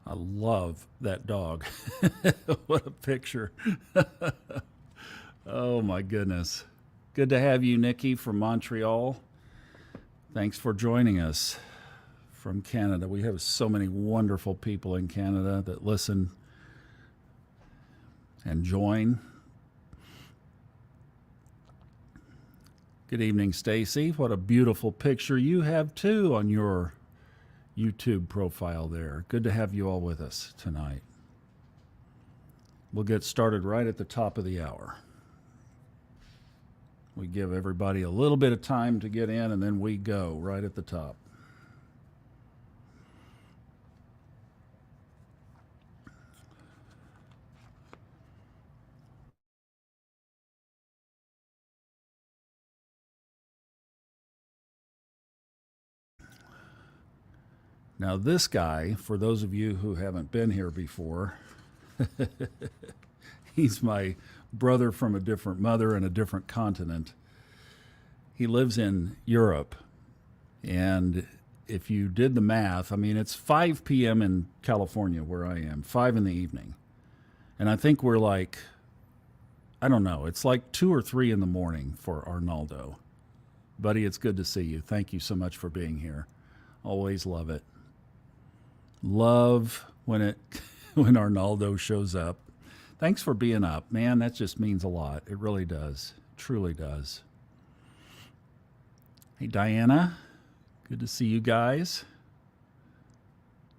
I love that dog. What a picture. Oh my goodness. Good to have you, Nikki, from Montreal. Thanks for joining us from Canada. We have so many wonderful people in Canada that listen and join. Good evening, Stacy. What a beautiful picture you have too on your YouTube profile there. Good to have you all with us tonight. We'll get started right at the top of the hour. We give everybody a little bit of time to get in, and then we go right at the top. Now, this guy, for those of you who haven't been here before, he's my brother from a different mother and a different continent. He lives in Europe. And if you did the math, I mean, it's 5 p.m. in California where I am, 5 in the evening. And I think we're like, I don't know, it's like 2 or 3 in the morning for Arnaldo. Buddy, it's good to see you. Thank you so much for being here. Always love it. Love when when Arnaldo shows up. Thanks for being up, man. That just means a lot. It really does. Truly does. Hey, Diana. Good to see you guys.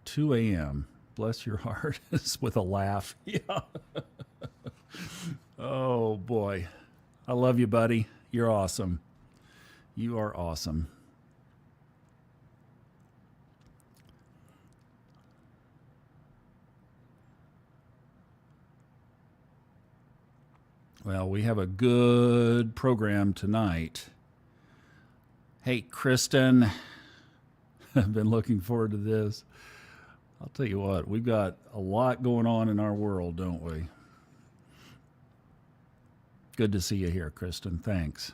2 a.m. Bless your heart. With a laugh. Yeah. Oh, boy. I love you, buddy. You're awesome. You are awesome. Well, we have a good program tonight. Hey, Kristen. I've been looking forward to this. I'll tell you what, we've got a lot going on in our world, don't we? Good to see you here, Kristen. Thanks.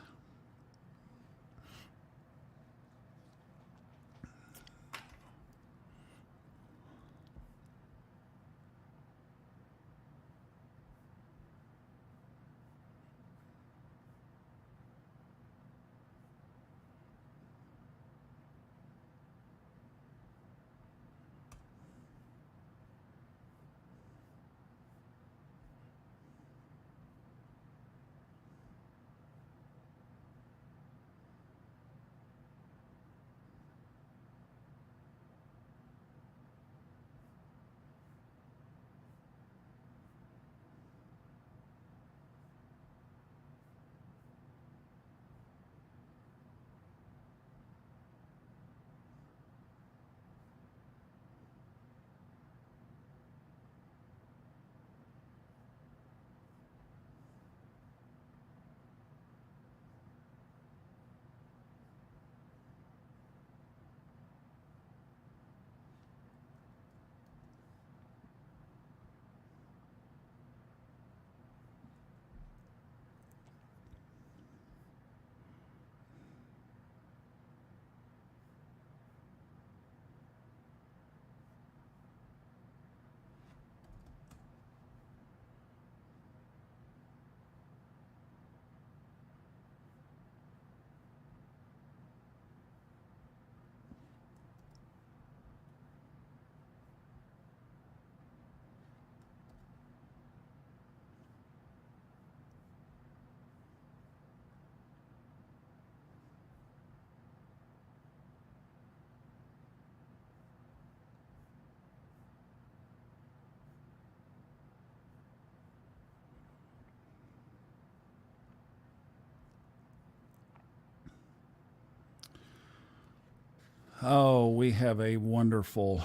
Oh, we have a wonderful,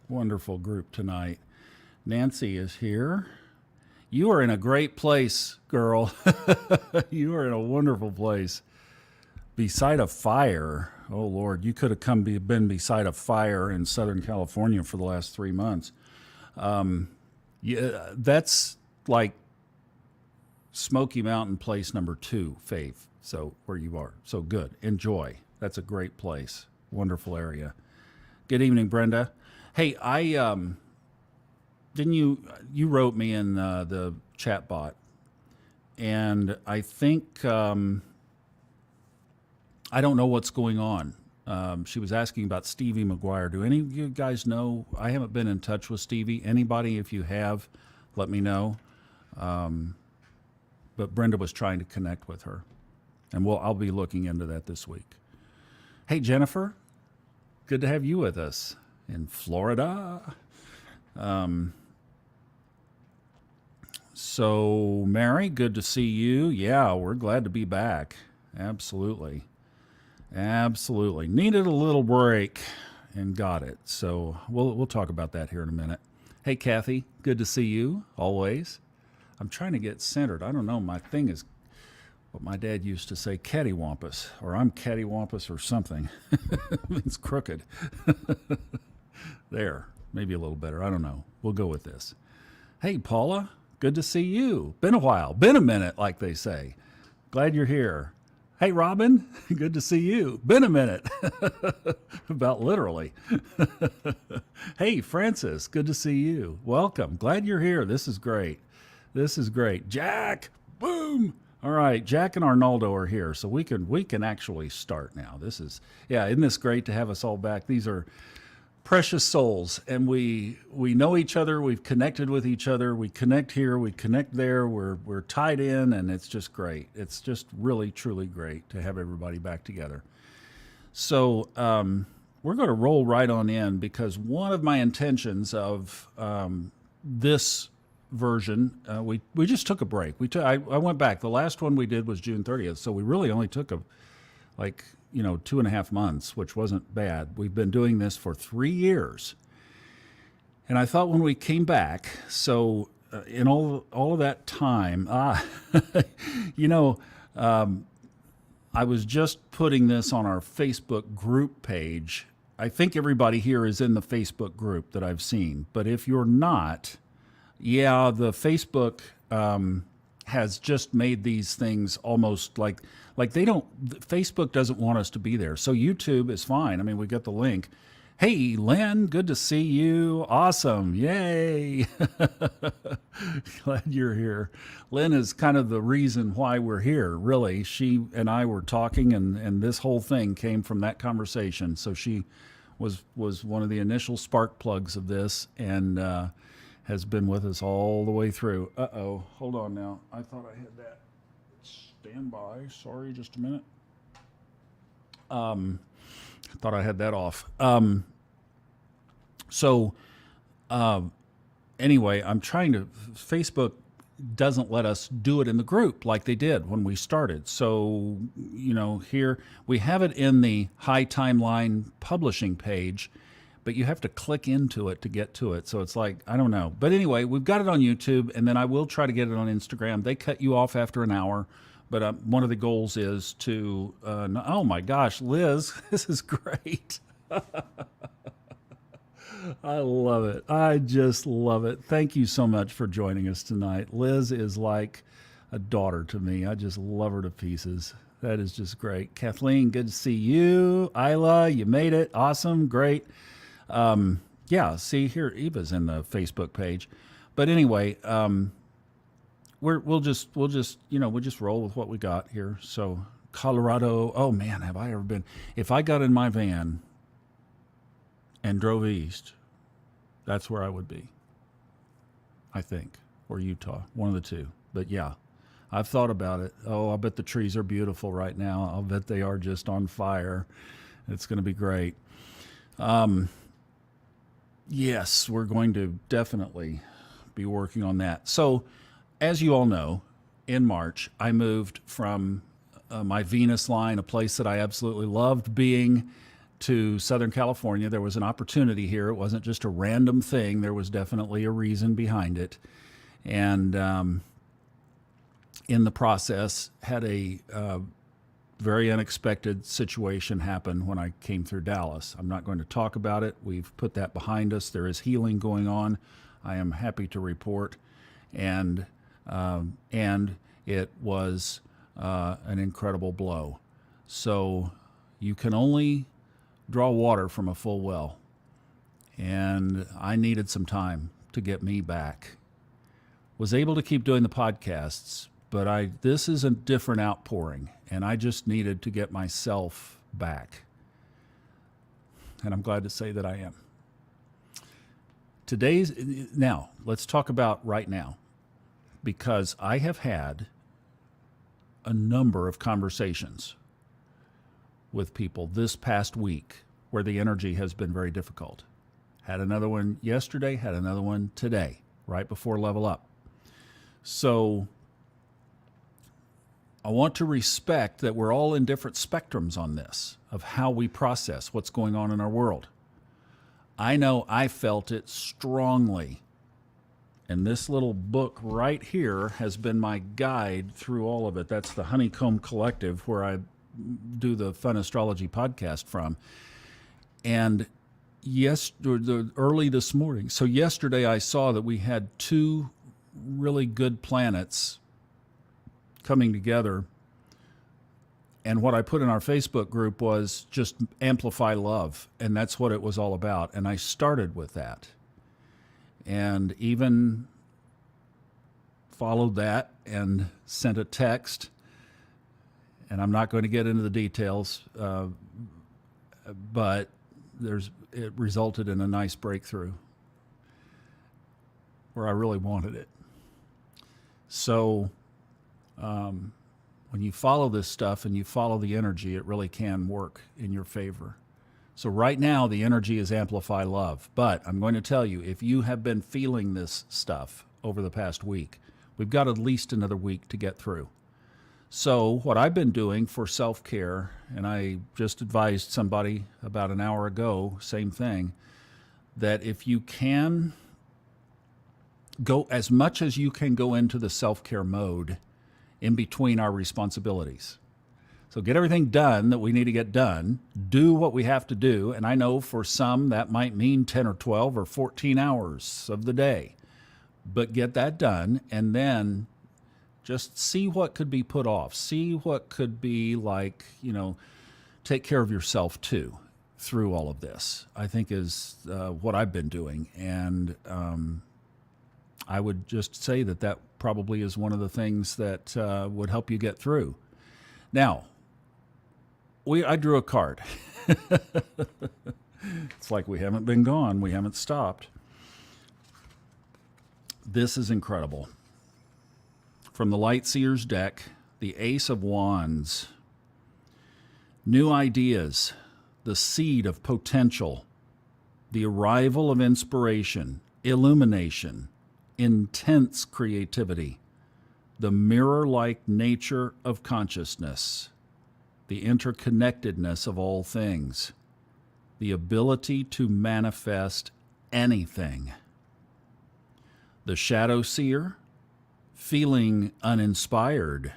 wonderful group tonight. Nancy is here. You are in a great place, girl. You are in a wonderful place. Beside a fire. Oh, Lord, you could have been beside a fire in Southern California for the last 3 months. Yeah, that's like Smoky Mountain place number 2, Faith. So where you are. So good. Enjoy. That's a great place. Wonderful area. Good evening, Brenda. Hey, I didn't you wrote me in the chat bot, and I think I don't know what's going on. She was asking about Stevie McGuire. Do any of you guys know? I haven't been in touch with Stevie. Anybody, if you have, let me know. But Brenda was trying to connect with her, and I'll be looking into that this week. Hey, Jennifer, good to have you with us in Florida. So, Mary, good to see you. Yeah, we're glad to be back. Absolutely. Absolutely. Needed a little break and got it. So, we'll talk about that here in a minute. Hey, Kathy, good to see you always. I'm trying to get centered. I don't know. My thing is what my dad used to say, cattywampus, or I'm cattywampus or something. It's crooked. There, maybe a little better. I don't know. We'll go with this. Hey, Paula, good to see you. Been a while. Been a minute, like they say. Glad you're here. Hey, Robin, good to see you. Been a minute. About literally. Hey, Francis, good to see you. Welcome. Glad you're here. This is great. This is great. Jack, boom. All right, Jack and Arnaldo are here, so we can actually start now. Isn't this great to have us all back? These are precious souls, and we know each other. We've connected with each other. We connect here. We connect there. We're tied in, and it's just great. It's just really, truly great to have everybody back together. So we're going to roll right on in, because one of my intentions of this version, we just took a break. I went back. The last one we did was June 30th, so we really only took 2.5 months, which wasn't bad. We've been doing this for 3 years, and I thought when we came back, so in all of that time, I was just putting this on our Facebook group page. I think everybody here is in the Facebook group that I've seen, but if you're not, yeah, the Facebook has just made these things almost like Facebook doesn't want us to be there. So YouTube is fine. I mean, we got the link. Hey, Lynn, good to see you. Awesome. Yay. Glad you're here. Lynn is kind of the reason why we're here, really. She and I were talking, and this whole thing came from that conversation. So she was one of the initial spark plugs of this, and has been with us all the way through. Uh-oh, hold on now. I thought I had that. Stand by. Sorry, just a minute. I thought I had that off. Anyway, I'm trying to, Facebook doesn't let us do it in the group like they did when we started. So, here we have it in the High Timeline publishing page, but you have to click into it to get to it. So it's like, I don't know. But anyway, we've got it on YouTube, and then I will try to get it on Instagram. They cut you off after an hour, but one of the goals is to, oh my gosh, Liz, this is great. I love it. I just love it. Thank you so much for joining us tonight. Liz is like a daughter to me. I just love her to pieces. That is just great. Kathleen, good to see you. Isla, you made it. Awesome. Great. Yeah, see here, Eva's in the Facebook page. But anyway, we'll just roll with what we got here. So Colorado, oh man, have I ever been? If I got in my van and drove east, that's where I would be, I think, or Utah, one of the two. But yeah, I've thought about it. Oh, I bet the trees are beautiful right now. I'll bet they are just on fire. It's going to be great. Yes, we're going to definitely be working on that. So, as you all know, in March, I moved from my Venus line, a place that I absolutely loved being, to Southern California. There was an opportunity here. It wasn't just a random thing. There was definitely a reason behind it. And in the process, had a very unexpected situation happen when I came through Dallas. I'm not going to talk about it. We've put that behind us. There is healing going on. I am happy to report. And it was an incredible blow. So you can only draw water from a full well. and I needed some time to get me back. Was able to keep doing the podcasts, but this is a different outpouring, and I just needed to get myself back. And I'm glad to say that I am. Now, let's talk about right now, because I have had a number of conversations with people this past week where the energy has been very difficult. Had another one yesterday, had another one today, right before Level Up. So I want to respect that we're all in different spectrums on this, of how we process what's going on in our world. I know I felt it strongly. And this little book right here has been my guide through all of it. That's the Honeycomb Collective, where I do the Fun Astrology podcast from. And early this morning, so yesterday I saw that we had two really good planets coming together. And what I put in our Facebook group was just amplify love. And that's what it was all about. And I started with that. And even followed that and sent a text. And I'm not going to get into the details, but it resulted in a nice breakthrough where I really wanted it. So when you follow this stuff and you follow the energy, it really can work in your favor. So right now, the energy is amplify love. But I'm going to tell you, if you have been feeling this stuff over the past week, we've got at least another week to get through. So what I've been doing for self-care, and I just advised somebody about an hour ago, same thing, that if you can go as much as you can go into the self-care mode in between our responsibilities. So get everything done that we need to get done, do what we have to do, and I know for some that might mean 10 or 12 or 14 hours of the day, but get that done, and then just see what could be put off, see what could be like, take care of yourself too through all of this, I think is what I've been doing. And I would just say that probably is one of the things that would help you get through. Now, I drew a card. It's like we haven't been gone. We haven't stopped. This is incredible. From the Lightseer's deck, the Ace of Wands. New ideas, the seed of potential, the arrival of inspiration, illumination, intense creativity, the mirror-like nature of consciousness, the interconnectedness of all things, the ability to manifest anything. The Shadow Seer, feeling uninspired,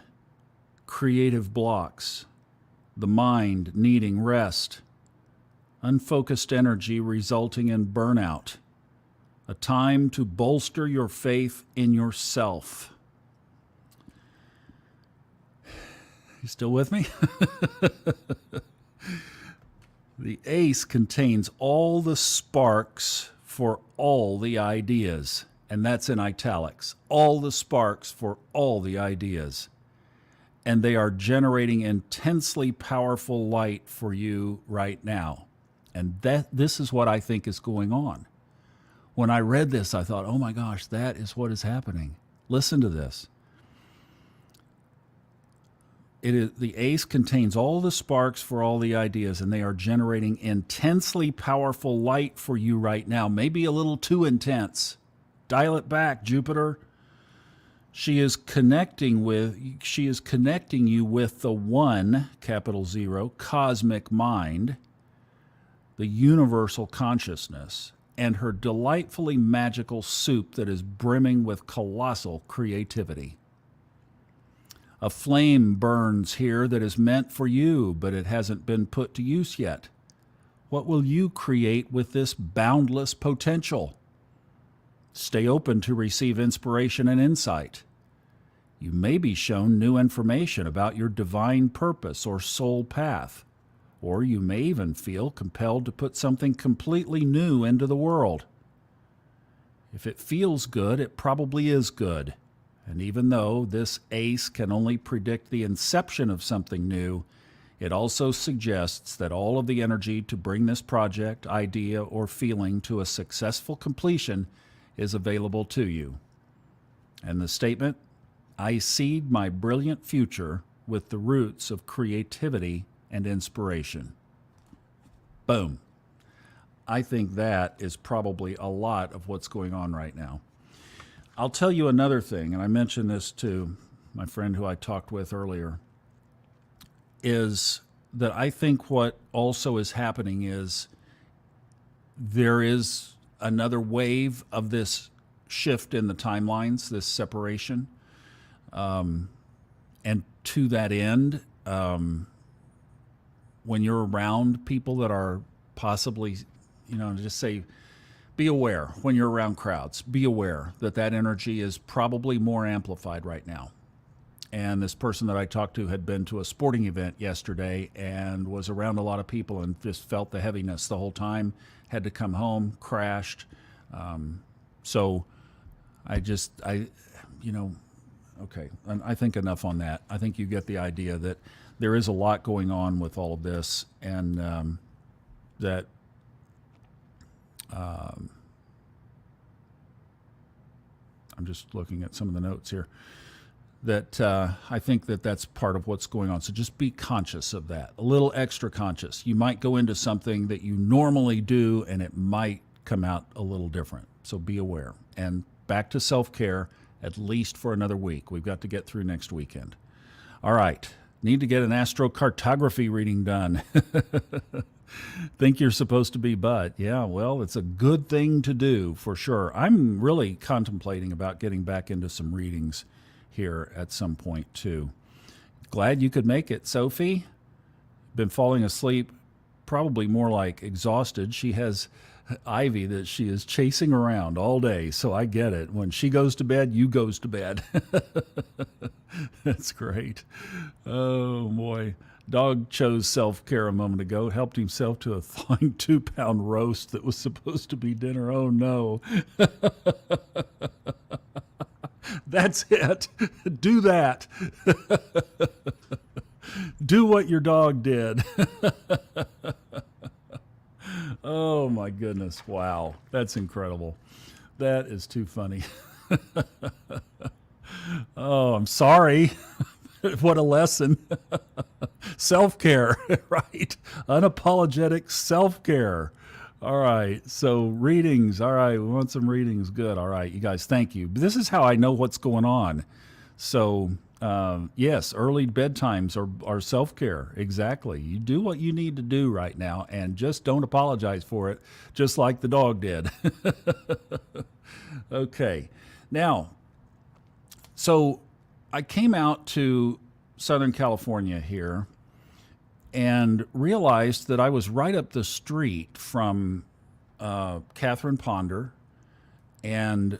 creative blocks, the mind needing rest, unfocused energy resulting in burnout, a time to bolster your faith in yourself. You still with me? The Ace contains all the sparks for all the ideas, and that's in italics. All the sparks for all the ideas. And they are generating intensely powerful light for you right now. And this is what I think is going on. When I read this, I thought, oh my gosh, that is what is happening. Listen to this. The Ace contains all the sparks for all the ideas, and they are generating intensely powerful light for you right now. Maybe a little too intense. Dial it back, Jupiter. She is connecting you with the one, capital zero, cosmic mind, the universal consciousness, and her delightfully magical soup that is brimming with colossal creativity. A flame burns here that is meant for you, but it hasn't been put to use yet. What will you create with this boundless potential? Stay open to receive inspiration and insight. You may be shown new information about your divine purpose or soul path, or you may even feel compelled to put something completely new into the world. If it feels good, it probably is good. And even though this ace can only predict the inception of something new, it also suggests that all of the energy to bring this project, idea, or feeling to a successful completion is available to you. And the statement, I seed my brilliant future with the roots of creativity and inspiration. Boom. I think that is probably a lot of what's going on right now. I'll tell you another thing, and I mentioned this to my friend who I talked with earlier, is that I think what also is happening is there is another wave of this shift in the timelines, this separation. And to that end, when you're around people that are possibly, just say, be aware when you're around crowds, be aware that that energy is probably more amplified right now. And this person that I talked to had been to a sporting event yesterday and was around a lot of people and just felt the heaviness the whole time, had to come home, crashed. So okay. And I think enough on that. I think you get the idea that there is a lot going on with all of this, and that I'm just looking at some of the notes here, that I think that that's part of what's going on. So just be conscious of that, a little extra conscious. You might go into something that you normally do, and it might come out a little different. So be aware. And back to self-care, at least for another week. We've got to get through next weekend. All right. Need to get an astrocartography reading done. Think you're supposed to be, but yeah, well, it's a good thing to do for sure. I'm really contemplating about getting back into some readings here at some point too. Glad you could make it, Sophie. Been falling asleep, probably more like exhausted. She has Ivy that she is chasing around all day, so I get it. When she goes to bed, you goes to bed. That's great. Oh boy. Dog chose self-care a moment ago, helped himself to a thawing 2-pound roast that was supposed to be dinner. Oh no. That's it. Do that. Do what your dog did. Oh my goodness. Wow. That's incredible. That is too funny. Oh, I'm sorry. What a lesson. Self-care, right? Unapologetic self-care. All right. So readings. All right. We want some readings. Good. All right. You guys, thank you. This is how I know what's going on. So, yes, early bedtimes are self-care. Exactly. You do what you need to do right now, and just don't apologize for it, just like the dog did. Okay. Now, so I came out to Southern California here and realized that I was right up the street from Catherine Ponder and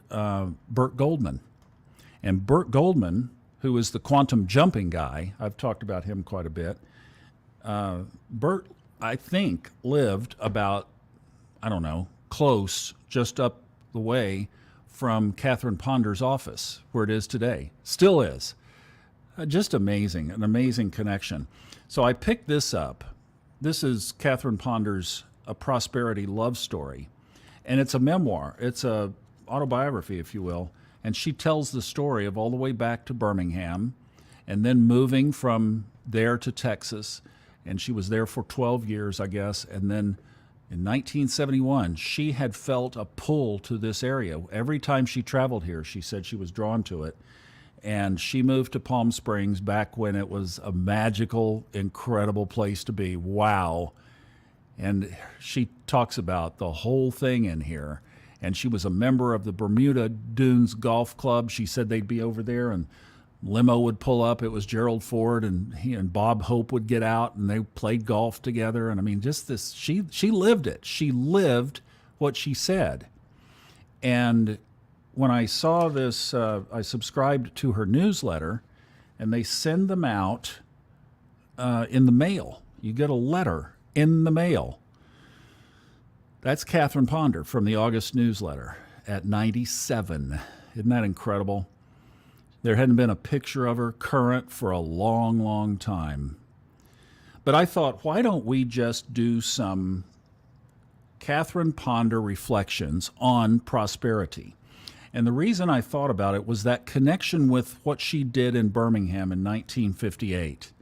Burt Goldman. And Burt Goldman, who is the quantum jumping guy, I've talked about him quite a bit. Burt, I think, lived about, I don't know, close, just up the way from Catherine Ponder's office, where it is today. Still is. Just amazing, an amazing connection. So I picked this up. This is Catherine Ponder's A Prosperity Love Story. And it's a memoir. It's a autobiography, if you will. And she tells the story of all the way back to Birmingham and then moving from there to Texas. And she was there for 12 years, I guess. And then in 1971, she had felt a pull to this area. Every time she traveled here, she said she was drawn to it. And she moved to Palm Springs back when it was a magical, incredible place to be. Wow. And she talks about the whole thing in here. And she was a member of the Bermuda Dunes Golf Club. She said they'd be over there and limo would pull up. It was Gerald Ford and he and Bob Hope would get out and they played golf together. And I mean, just this, she lived it. She lived what she said. And when I saw this, I subscribed to her newsletter, and they send them out in the mail. You get a letter in the mail. That's Catherine Ponder from the August newsletter at 97. Isn't that incredible? There hadn't been a picture of her current for a long, long time. But I thought, why don't we just do some Catherine Ponder reflections on prosperity? And the reason I thought about it was that connection with what she did in Birmingham in 1958.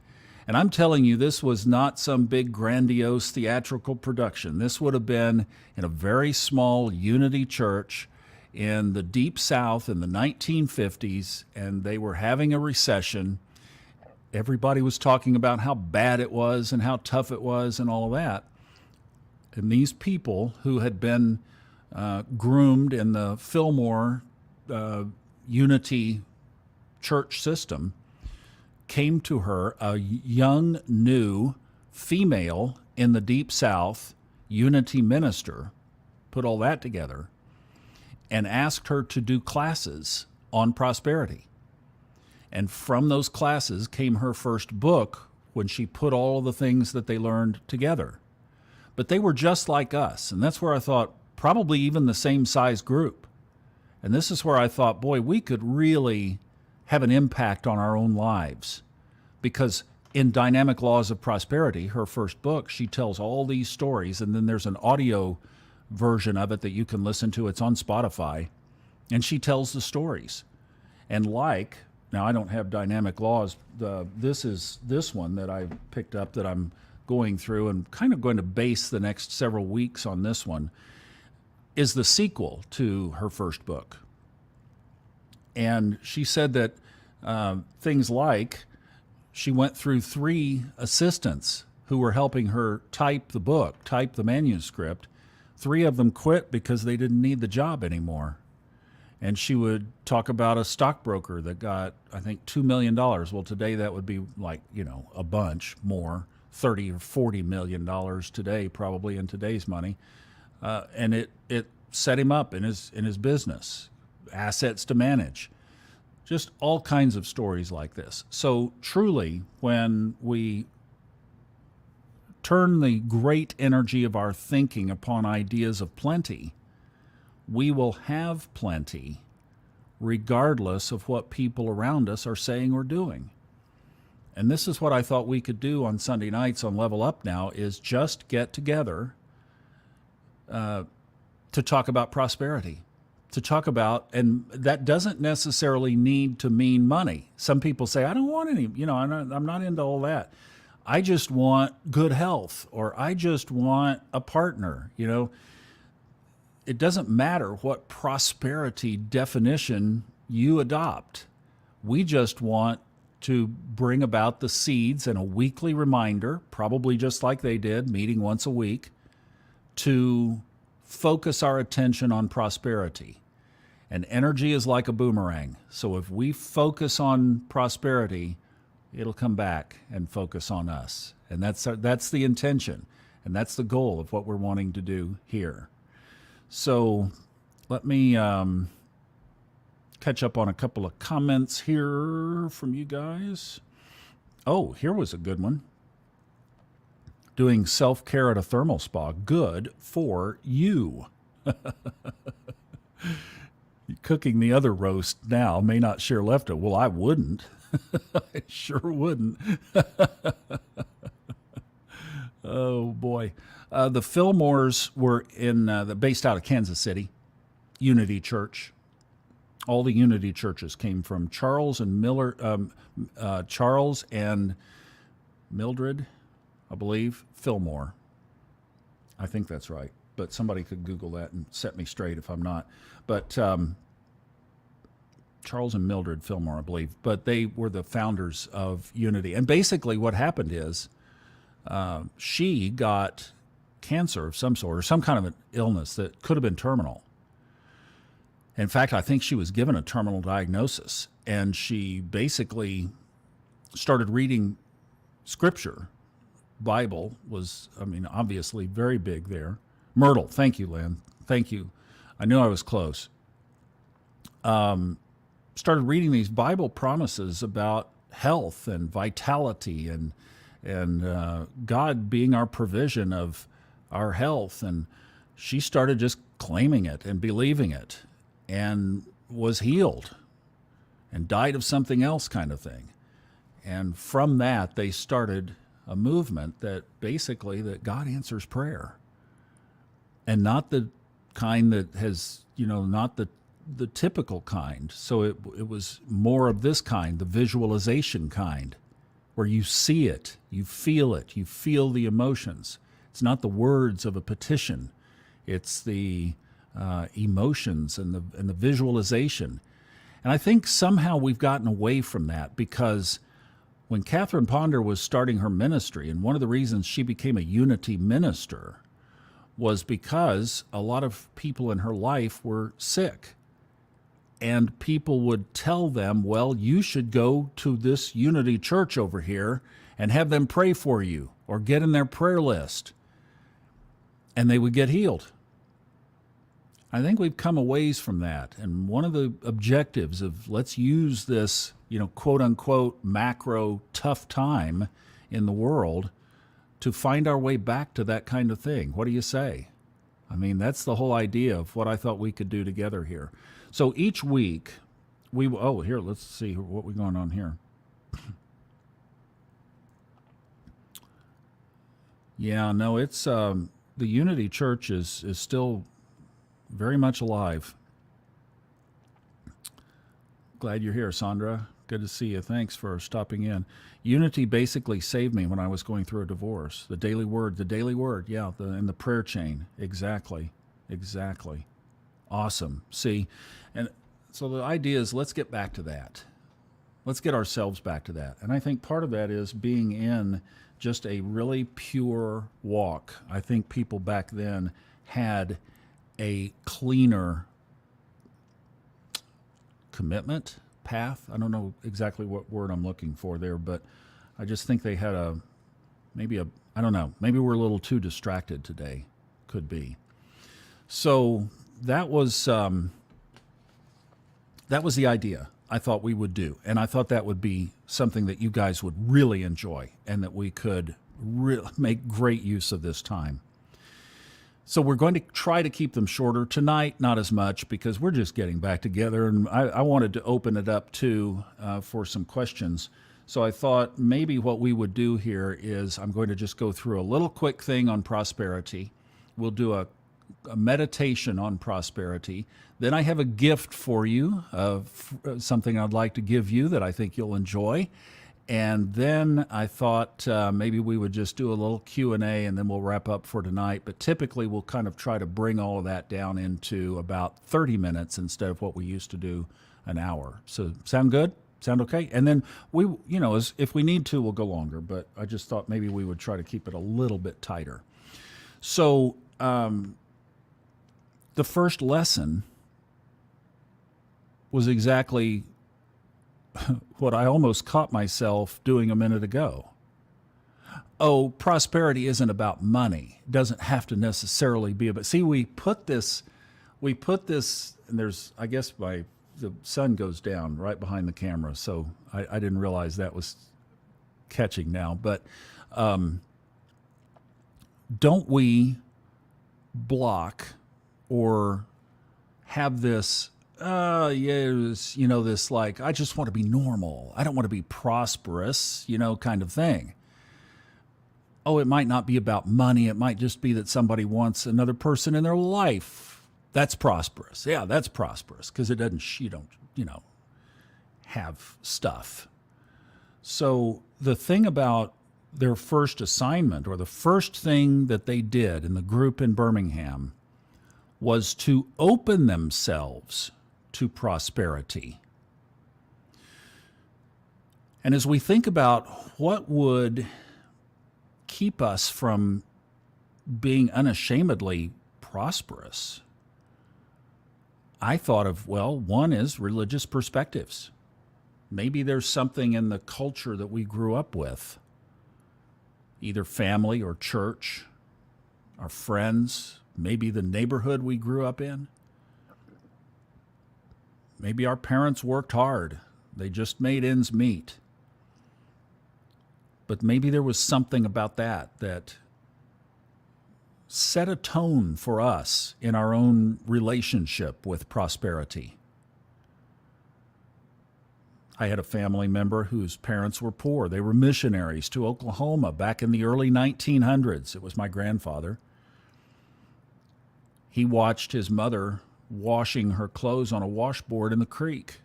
And I'm telling you, this was not some big grandiose theatrical production. This would have been in a very small Unity church in the Deep South in the 1950s, and they were having a recession. Everybody was talking about how bad it was and how tough it was and all of that. And these people who had been groomed in the Fillmore Unity church system came to her, a young, new female in the Deep South, Unity minister, put all that together, and asked her to do classes on prosperity. And from those classes came her first book when she put all of the things that they learned together. But they were just like us, and that's where I thought, probably even the same size group. And this is where I thought, boy, we could really have an impact on our own lives. Because in Dynamic Laws of Prosperity, her first book, she tells all these stories, and then there's an audio version of it that you can listen to. It's on Spotify, and she tells the stories. And now I don't have Dynamic Laws. This one that I picked up that I'm going through and kind of going to base the next several weeks on this one, is the sequel to her first book. And she said that things like she went through 3 assistants who were helping her type the manuscript. 3 of them quit because they didn't need the job anymore. And she would talk about a stockbroker that got, I think, $2 million. Well, today that would be like, a bunch more, $30 or $40 million today, probably in today's money. And it set him up in his business, assets to manage, just all kinds of stories like this. So truly, when we turn the great energy of our thinking upon ideas of plenty, we will have plenty regardless of what people around us are saying or doing. And this is what I thought we could do on Sunday nights on Level Up Now, is just get together to talk about prosperity, to talk about, and that doesn't necessarily need to mean money. Some people say, I don't want any, I'm not into all that. I just want good health, or I just want a partner. It doesn't matter what prosperity definition you adopt. We just want to bring about the seeds and a weekly reminder, probably just like they did, meeting once a week, to focus our attention on prosperity. And energy is like a boomerang. So if we focus on prosperity, it'll come back and focus on us. And that's the intention. And that's the goal of what we're wanting to do here. So let me catch up on a couple of comments here from you guys. Oh, here was a good one. Doing self-care at a thermal spa. Good for you. Cooking the other roast now, may not share leftover. Well, I wouldn't. I sure wouldn't. Oh, boy. The Fillmores were based out of Kansas City, Unity Church. All the Unity churches came from Charles and Mildred, I believe, Fillmore. I think that's right, but somebody could Google that and set me straight if I'm not. But Charles and Mildred Fillmore, I believe, but they were the founders of Unity. And basically what happened is she got cancer of some sort, or some kind of an illness that could have been terminal. In fact, I think she was given a terminal diagnosis, and she basically started reading Scripture. Bible was, obviously very big there. Myrtle, thank you, Lynn. Thank you. I knew I was close. Started reading these Bible promises about health and vitality and and God being our provision of our health. And she started just claiming it and believing it and was healed and died of something else kind of thing. And from that, they started a movement that basically that God answers prayer, and not the kind that has, not the typical kind. So it was more of this kind, the visualization kind, where you see it, you feel the emotions. It's not the words of a petition, it's the emotions and the visualization. And I think somehow we've gotten away from that, because when Catherine Ponder was starting her ministry, and one of the reasons she became a Unity minister was because a lot of people in her life were sick. And people would tell them, well, you should go to this Unity church over here and have them pray for you or get in their prayer list. And they would get healed. I think we've come a ways from that. And one of the objectives of let's use this, quote unquote, macro tough time in the world to find our way back to that kind of thing. What do you say? I mean, that's the whole idea of what I thought we could do together here. So each week, here, let's see what we're going on here. Yeah, no, it's the Unity Church is still very much alive. Glad you're here, Sandra. Good to see you. Thanks for stopping in. Unity basically saved me when I was going through a divorce. The daily word, yeah, in the prayer chain. Exactly. Awesome. See, and so the idea is let's get back to that. Let's get ourselves back to that. And I think part of that is being in just a really pure walk. I think people back then had a cleaner commitment path. I don't know exactly what word I'm looking for there, but I just think they had maybe we're a little too distracted today. Could be. So that was the idea I thought we would do. And I thought that would be something that you guys would really enjoy and that we could make great use of this time. So we're going to try to keep them shorter tonight, not as much, because we're just getting back together. And I wanted to open it up, too, for some questions. So I thought maybe what we would do here is I'm going to just go through a little quick thing on prosperity. We'll do a meditation on prosperity. Then I have a gift for you, something I'd like to give you that I think you'll enjoy. And then I thought maybe we would just do a little Q&A and then we'll wrap up for tonight. But typically we'll kind of try to bring all of that down into about 30 minutes instead of what we used to do an hour. So sound good? Sound okay? And then we, if we need to, we'll go longer. But I just thought maybe we would try to keep it a little bit tighter. So the first lesson was exactly what I almost caught myself doing a minute ago. Oh, prosperity isn't about money. It doesn't have to necessarily be about. See, we put this, and there's, I guess, the sun goes down right behind the camera, so I didn't realize that was catching now. But don't we block or have this? This like, I just want to be normal. I don't want to be prosperous, kind of thing. Oh, it might not be about money. It might just be that somebody wants another person in their life. That's prosperous. Yeah, that's prosperous because you don't, have stuff. So the thing about their first assignment, or the first thing that they did in the group in Birmingham, was to open themselves to prosperity. And as we think about what would keep us from being unashamedly prosperous, I thought of, one is religious perspectives. Maybe there's something in the culture that we grew up with, either family or church, our friends, maybe the neighborhood we grew up in. Maybe our parents worked hard. They just made ends meet. But maybe there was something about that set a tone for us in our own relationship with prosperity. I had a family member whose parents were poor. They were missionaries to Oklahoma back in the early 1900s. It was my grandfather. He watched his mother washing her clothes on a washboard in the creek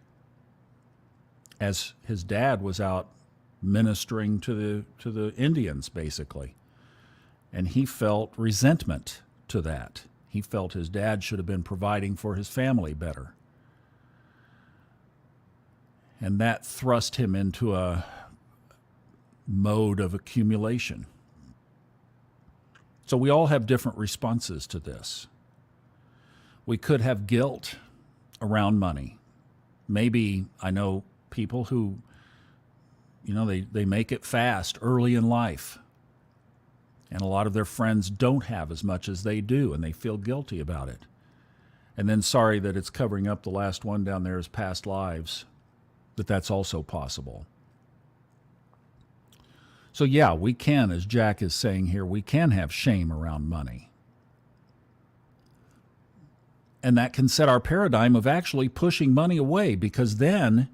as his dad was out ministering to the Indians, basically. And he felt resentment to that. He felt his dad should have been providing for his family better. And that thrust him into a mode of accumulation. So we all have different responses to this. We could have guilt around money. Maybe I know people who, they make it fast early in life. And a lot of their friends don't have as much as they do, and they feel guilty about it. And then sorry that it's covering up the last one down there as past lives. That's also possible. So yeah, we can, as Jack is saying here, we can have shame around money. And that can set our paradigm of actually pushing money away, because then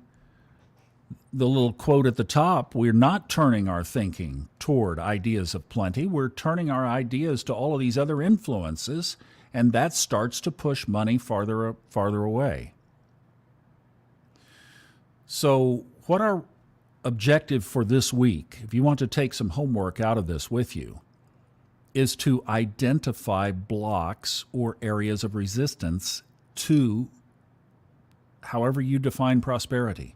the little quote at the top, we're not turning our thinking toward ideas of plenty. We're turning our ideas to all of these other influences, and that starts to push money farther away. So what our objective for this week, if you want to take some homework out of this with you, is to identify blocks or areas of resistance to however you define prosperity.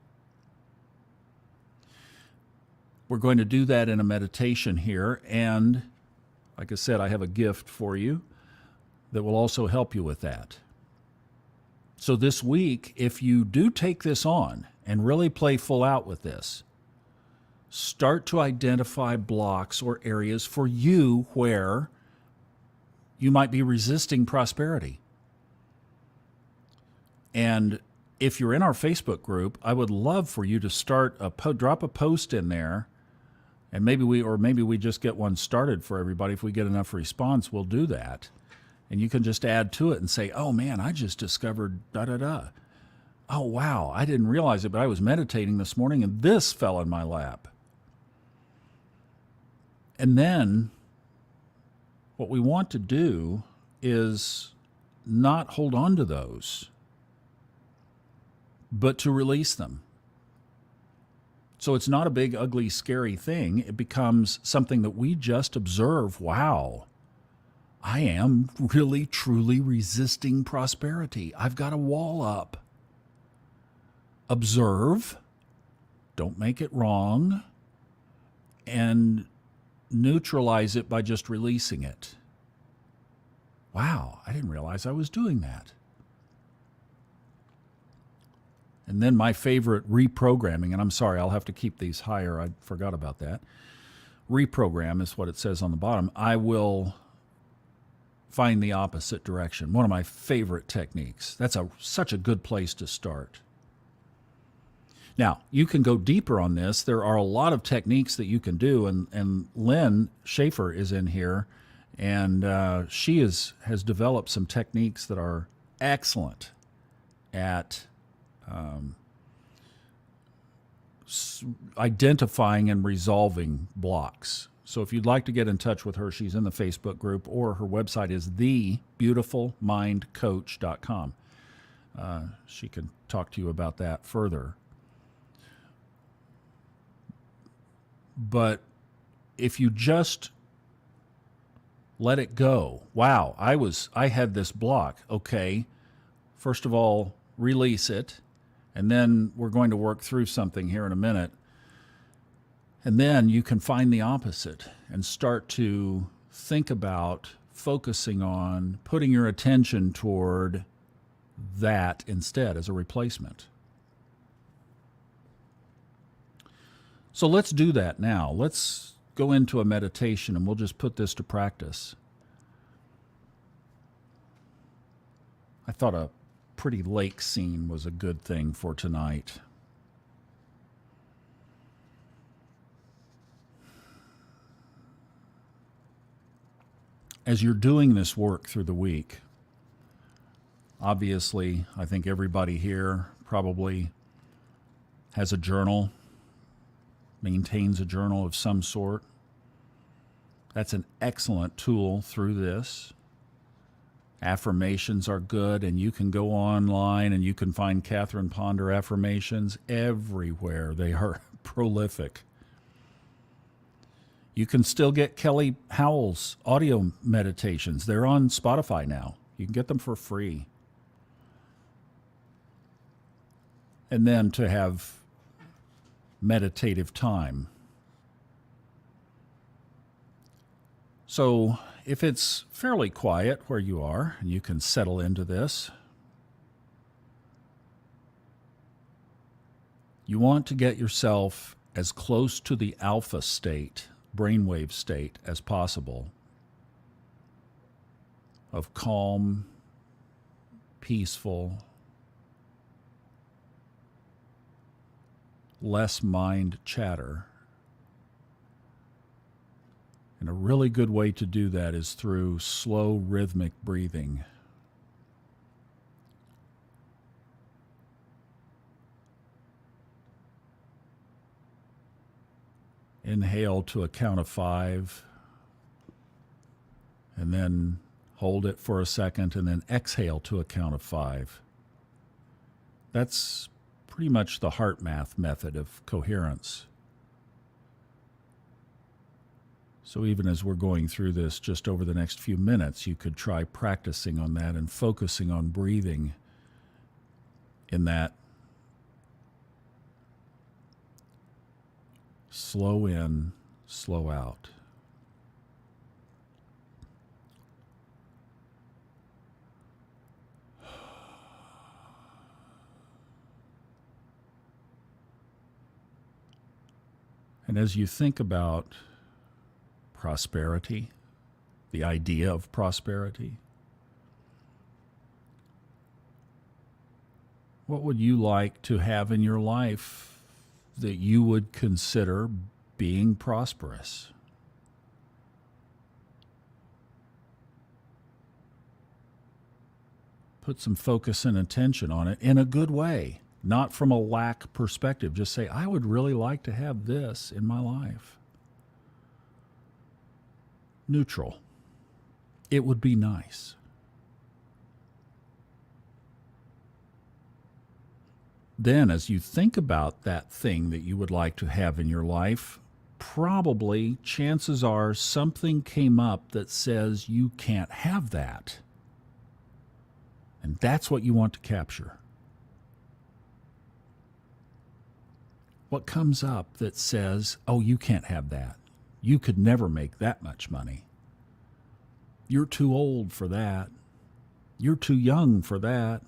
We're going to do that in a meditation here, and like I said, I have a gift for you that will also help you with that. So this week, if you do take this on and really play full out with this, start to identify blocks or areas for you where you might be resisting prosperity. And if you're in our Facebook group, I would love for you to drop a post in there, and maybe we just get one started for everybody. If we get enough response, we'll do that. And you can just add to it and say, oh man, I just discovered da-da-da. Oh wow, I didn't realize it, but I was meditating this morning and this fell in my lap. And then what we want to do is not hold on to those, but to release them. So it's not a big, ugly, scary thing. It becomes something that we just observe. Wow, I am really, truly resisting prosperity. I've got a wall up. Observe, don't make it wrong, and neutralize it by just releasing it. Wow, I didn't realize I was doing that. And then my favorite reprogramming, and I'm sorry, I'll have to keep these higher. I forgot about that. Reprogram is what it says on the bottom. I will find the opposite direction. One of my favorite techniques. That's such a good place to start. Now, you can go deeper on this. There are a lot of techniques that you can do, and Lynn Schaefer is in here, and she has developed some techniques that are excellent at identifying and resolving blocks. So if you'd like to get in touch with her, she's in the Facebook group, or her website is thebeautifulmindcoach.com. She can talk to you about that further. But if you just let it go, wow, I had this block. Okay, first of all, release it, and then we're going to work through something here in a minute. And then you can find the opposite and start to think about focusing on putting your attention toward that instead as a replacement. So let's do that now. Let's go into a meditation, and we'll just put this to practice. I thought a pretty lake scene was a good thing for tonight. as you're doing this work through the week, obviously, I think everybody here probably has a journal, maintains a journal of some sort. That's an excellent tool through this. Affirmations are good, and you can go online and you can find Catherine Ponder affirmations everywhere. They are prolific. You can still get Kelly Howell's audio meditations. They're on Spotify now. You can get them for free. And then to have meditative time. So if it's fairly quiet where you are, and you can settle into this, you want to get yourself as close to the alpha state, brainwave state, as possible, of calm, peaceful, less mind chatter. And a really good way to do that is through slow rhythmic breathing. Inhale to a count of 5, and then hold it for a second, and then exhale to a count of 5. That's pretty much the HeartMath method of coherence. So even as we're going through this, just over the next few minutes, you could try practicing on that and focusing on breathing in that slow in, slow out. And as you think about prosperity, the idea of prosperity, what would you like to have in your life that you would consider being prosperous? Put some focus and attention on it in a good way, not from a lack perspective. Just say, I would really like to have this in my life. Neutral. It would be nice. Then, as you think about that thing that you would like to have in your life, probably chances are something came up that says you can't have that. And that's what you want to capture. What comes up that says, oh, you can't have that. You could never make that much money. You're too old for that. You're too young for that.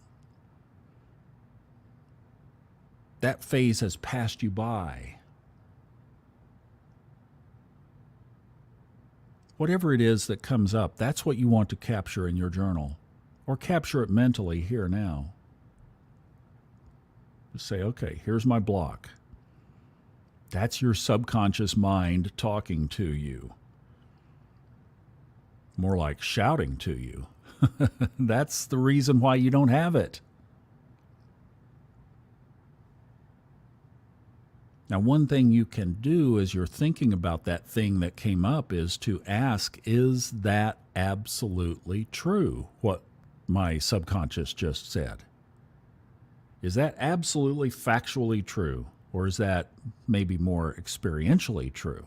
That phase has passed you by. Whatever it is that comes up, that's what you want to capture in your journal, or capture it mentally here now. Just say, okay, here's my block. That's your subconscious mind talking to you. More like shouting to you. That's the reason why you don't have it. Now, one thing you can do as you're thinking about that thing that came up is to ask, is that absolutely true, what my subconscious just said? Is that absolutely factually true? Or is that maybe more experientially true?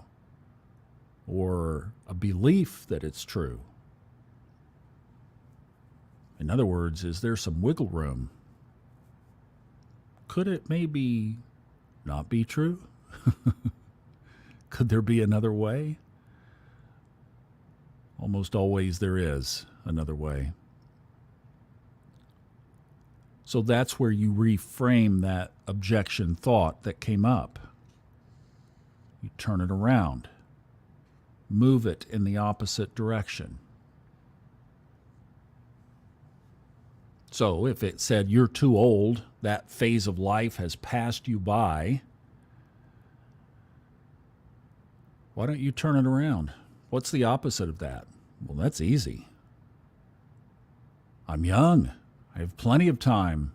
Or a belief that it's true? In other words, is there some wiggle room? Could it maybe not be true? Could there be another way? Almost always there is another way. So that's where you reframe that objection thought that came up. You turn it around. Move it in the opposite direction. So if it said you're too old, that phase of life has passed you by, why don't you turn it around? What's the opposite of that? Well, that's easy. I'm young. I have plenty of time.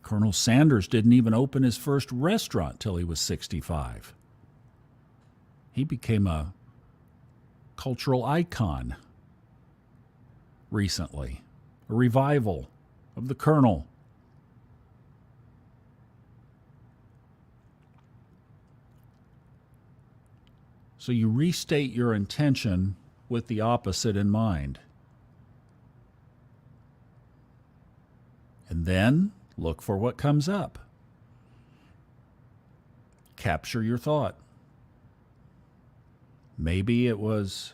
Colonel Sanders didn't even open his first restaurant till he was 65. He became a cultural icon recently, a revival of the Colonel. So you restate your intention with the opposite in mind. And then look for what comes up. Capture your thought. Maybe it was,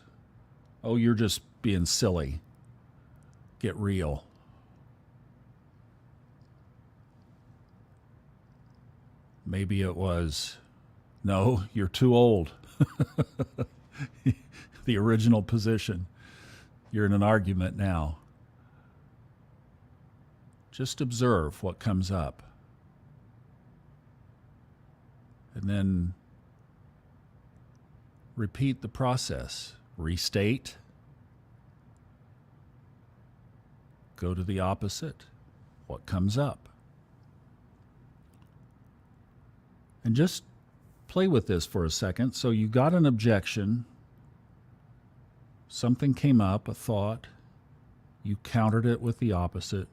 oh, you're just being silly. Get real. Maybe it was, no, you're too old. The original position. You're in an argument now. Just observe what comes up. And then repeat the process. Restate. Go to the opposite. What comes up? And just play with this for a second. So you got an objection. Something came up, a thought. You countered it with the opposite.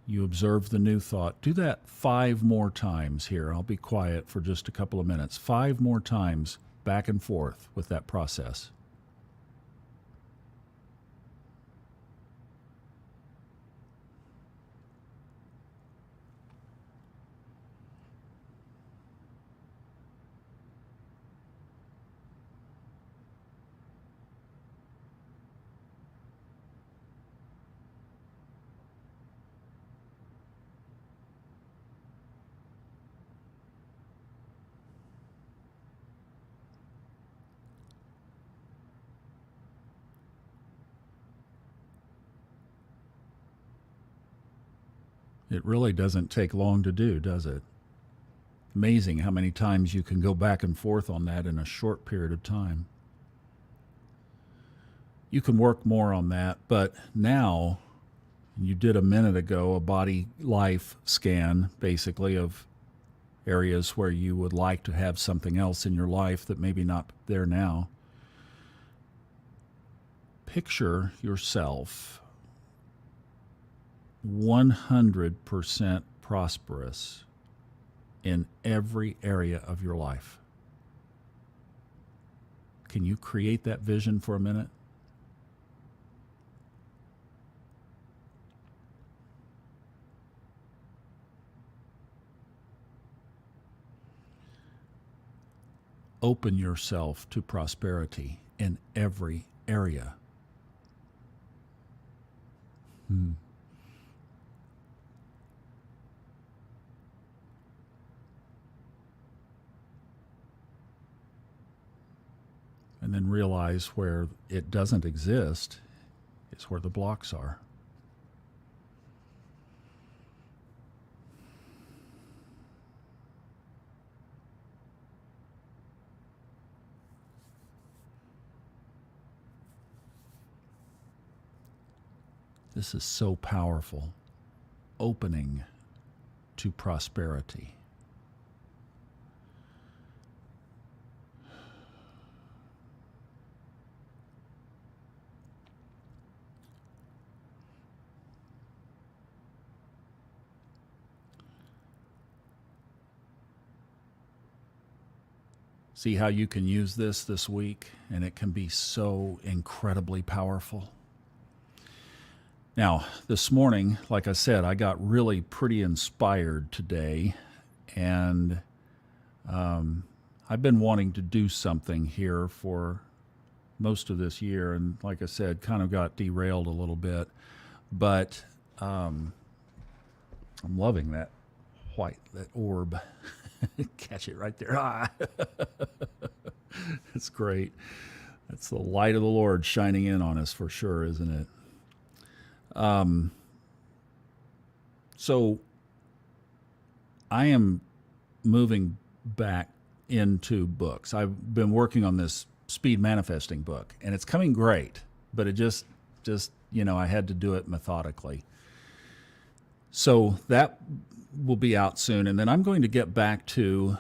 You observe the new thought. Do that 5 more times here. I'll be quiet for just a couple of minutes. 5 more times back and forth with that process. It really doesn't take long to do, does it? Amazing how many times you can go back and forth on that in a short period of time. You can work more on that, but now you did a minute ago a body life scan, basically, of areas where you would like to have something else in your life that maybe not there now. Picture yourself 100% prosperous in every area of your life. Can you create that vision for a minute? Open yourself to prosperity in every area. And then realize where it doesn't exist is where the blocks are. This is so powerful. Opening to prosperity. See how you can use this week, and it can be so incredibly powerful. Now, this morning, like I said, I got really pretty inspired today, and I've been wanting to do something here for most of this year, and like I said, kind of got derailed a little bit, but I'm loving that orb. Catch it right there. It's great. That's the light of the Lord shining in on us for sure, isn't it? So I am moving back into books. I've been working on this speed manifesting book, and it's coming great, but it just I had to do it methodically. So that will be out soon, and then I'm going to get back to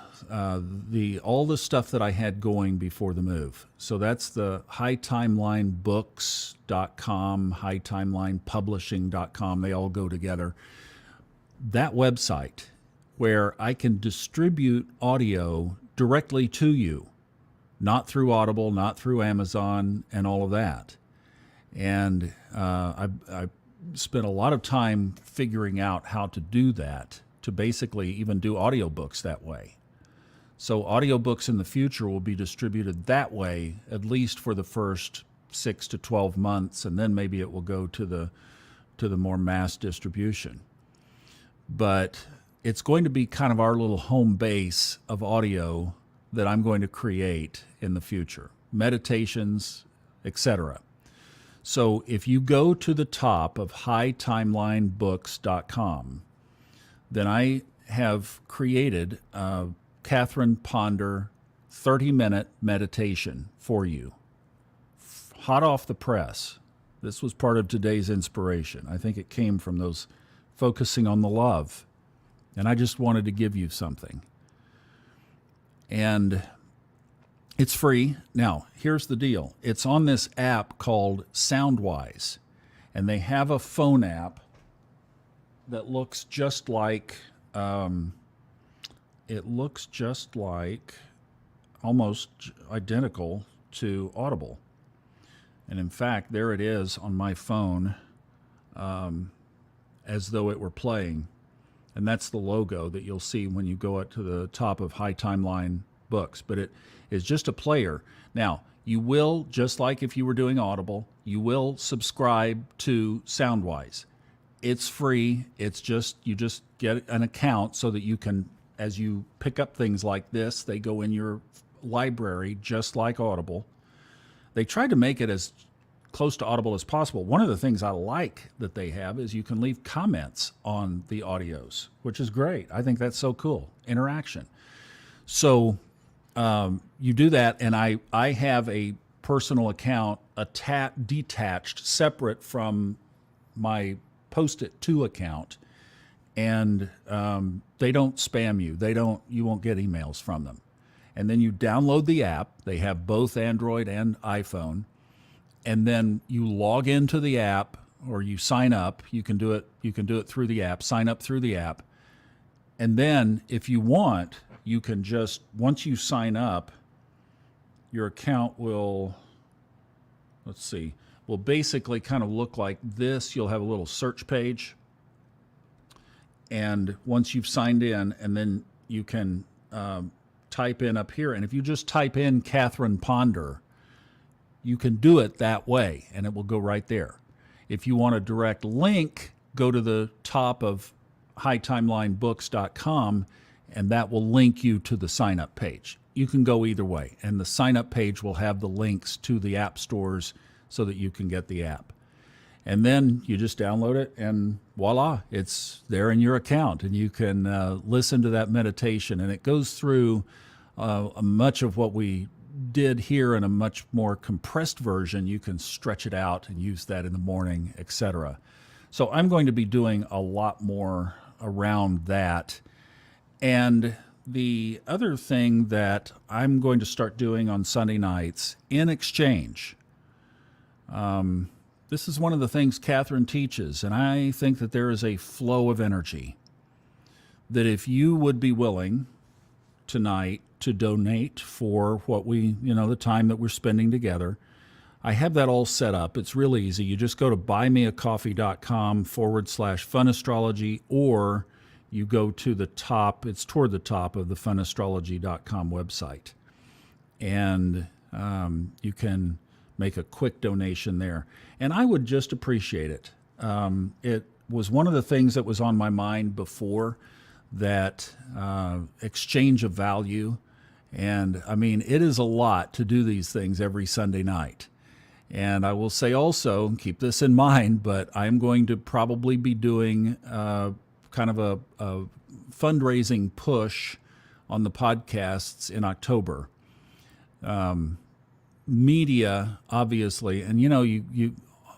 all the stuff that I had going before the move. So that's the hightimelinebooks.com, hightimelinepublishing.com. They all go together. That website where I can distribute audio directly to you, not through Audible, not through Amazon, and all of that. And I spent a lot of time figuring out how to do that, to basically even do audiobooks that way. So audiobooks in the future will be distributed that way, at least for the first 6 to 12 months, and then maybe it will go to the more mass distribution. But it's going to be kind of our little home base of audio that I'm going to create in the future, meditations, etc. So if you go to the top of hightimelinebooks.com, then I have created a Catherine Ponder 30-minute meditation for you, hot off the press. This was part of today's inspiration. I think it came from those focusing on the love, and I just wanted to give you something. And it's free. Now, here's the deal. It's on this app called Soundwise, and they have a phone app that looks just like, almost identical to Audible. And in fact, there it is on my phone, as though it were playing. And that's the logo that you'll see when you go up to the top of High Timeline Books. But it is just a player. Now, you will, just like if you were doing Audible, you will subscribe to Soundwise. It's free. It's just, you just get an account so that you can, as you pick up things like this, they go in your library just like Audible. They tried to make it as close to Audible as possible. One of the things I like that they have is you can leave comments on the audios, which is great. I think that's so cool. Interaction. So you do that, and I have a personal account detached, separate from my Post-it 2 account, and they don't spam you. You won't get emails from them. And then you download the app. They have both Android and iPhone. And then you log into the app, or you sign up. You can do it through the app. Sign up through the app. And then if you want, you can just, once you sign up, your account will basically kind of look like this. You'll have a little search page. And once you've signed in, and then you can type in up here. And if you just type in Catherine Ponder, you can do it that way, and it will go right there. If you want a direct link, go to the top of hightimelinebooks.com, and that will link you to the sign-up page. You can go either way, and the sign-up page will have the links to the app stores so that you can get the app. And then you just download it, and voila, it's there in your account, and you can listen to that meditation. And it goes through much of what we did here in a much more compressed version. You can stretch it out and use that in the morning, etc. So I'm going to be doing a lot more around that. And the other thing that I'm going to start doing on Sunday nights, in exchange, this is one of the things Catherine teaches, and I think that there is a flow of energy, that if you would be willing tonight to donate for what the time that we're spending together, I have that all set up. It's really easy. You just go to buymeacoffee.com/funastrology, or you go to the top, it's toward the top of the funastrology.com website. And you can make a quick donation there. And I would just appreciate it. It was one of the things that was on my mind before, that exchange of value. And I mean, it is a lot to do these things every Sunday night. And I will say also, keep this in mind, but I'm going to probably be doing kind of a fundraising push on the podcasts in October. media, obviously, and you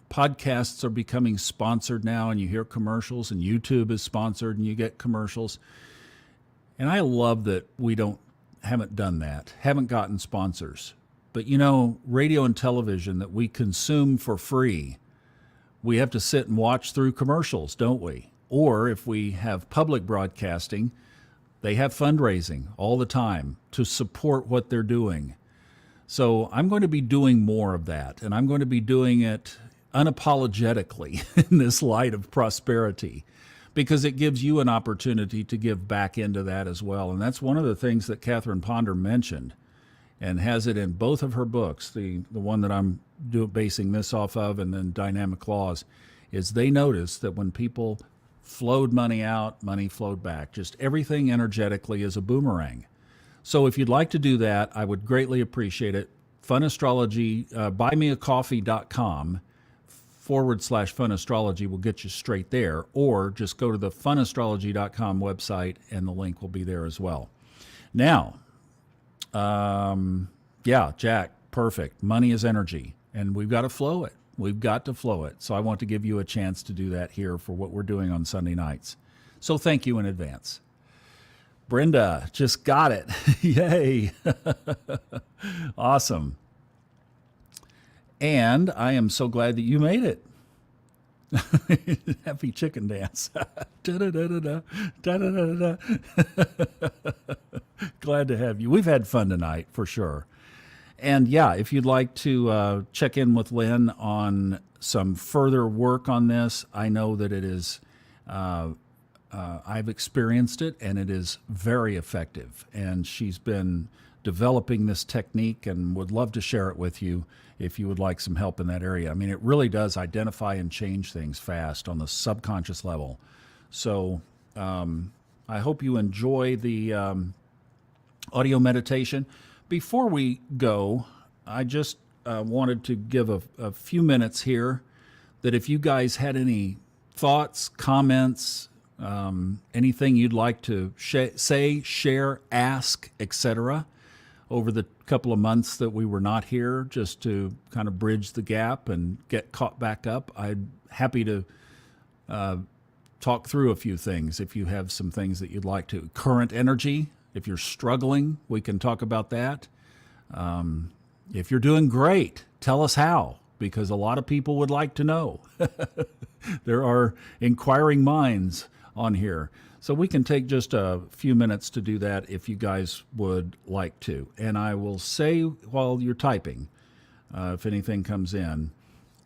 podcasts are becoming sponsored now, and you hear commercials, and YouTube is sponsored, and you get commercials. And I love that we haven't done that, haven't gotten sponsors. But radio and television that we consume for free, we have to sit and watch through commercials, don't we? Or if we have public broadcasting, they have fundraising all the time to support what they're doing. So I'm going to be doing more of that, and I'm going to be doing it unapologetically in this light of prosperity, because it gives you an opportunity to give back into that as well. And that's one of the things that Catherine Ponder mentioned, and has it in both of her books, the one that I'm basing this off of, and then Dynamic Laws, is they noticed that when people flowed money out, money flowed back. Just everything energetically is a boomerang. So if you'd like to do that, I would greatly appreciate it. Fun Astrology, buymeacoffee.com/Fun Astrology will get you straight there, or just go to the funastrology.com website and the link will be there as well. Now, Jack, perfect. Money is energy, and we've got to flow it. We've got to flow it. So I want to give you a chance to do that here for what we're doing on Sunday nights. So thank you in advance. Brenda just got it. Yay. Awesome. And I am so glad that you made it. Happy chicken dance. Da-da-da-da-da, da-da-da-da-da. Glad to have you. We've had fun tonight for sure. And yeah, if you'd like to check in with Lynn on some further work on this, I know that it is, I've experienced it, and it is very effective. And she's been developing this technique and would love to share it with you if you would like some help in that area. I mean, it really does identify and change things fast on the subconscious level. So I hope you enjoy the audio meditation. Before we go, I just wanted to give a few minutes here that if you guys had any thoughts, comments, anything you'd like to say, share, ask, etc., over the couple of months that we were not here, just to kind of bridge the gap and get caught back up, I'm happy to talk through a few things if you have some things that you'd like to. Current energy, if you're struggling, we can talk about that. If you're doing great, tell us how, because a lot of people would like to know. There are inquiring minds on here. So we can take just a few minutes to do that if you guys would like to. And I will say while you're typing, if anything comes in,